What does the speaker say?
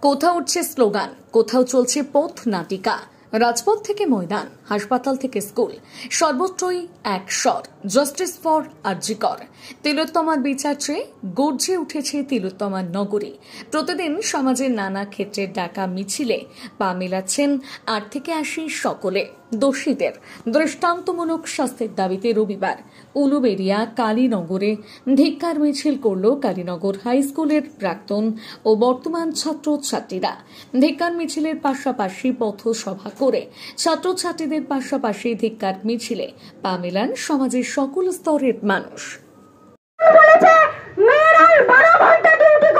কোথাও উঠছে স্লোগান, কোথাও চলছে পথ নাটিকা। রাজপথ থেকে ময়দান, হাসপাতাল থেকে স্কুল, সর্বত্রই এক স্বর, জাস্টিস ফর আরজি কর। তিলোত্তমার বিচার চেয়ে গর্জে উঠেছে তিলোত্তমার নগরী। প্রতিদিন সমাজের নানা ক্ষেত্রের ডাকা মিছিলে পা মেলাচ্ছেন 8 থেকে 80 সকলে। দোষীদের দৃষ্টান্তমূলক শাস্তির দাবিতে রবিবার উলুবেড়িয়া কালীনগরে ধিক্কার মিছিল করল কালীনগর হাই স্কুলের প্রাক্তন ও বর্তমান ছাত্রছাত্রীরা। ধিক্কার মিছিলের পাশাপাশি পথসভা করে ছাত্রছাত্রীদের পাশাপাশি ধিক্কার মিছিলে পা মেলান সমাজের সকল স্তরের মানুষ। বলেছে মেয়েরাই 12 ঘন্টা ডিউটি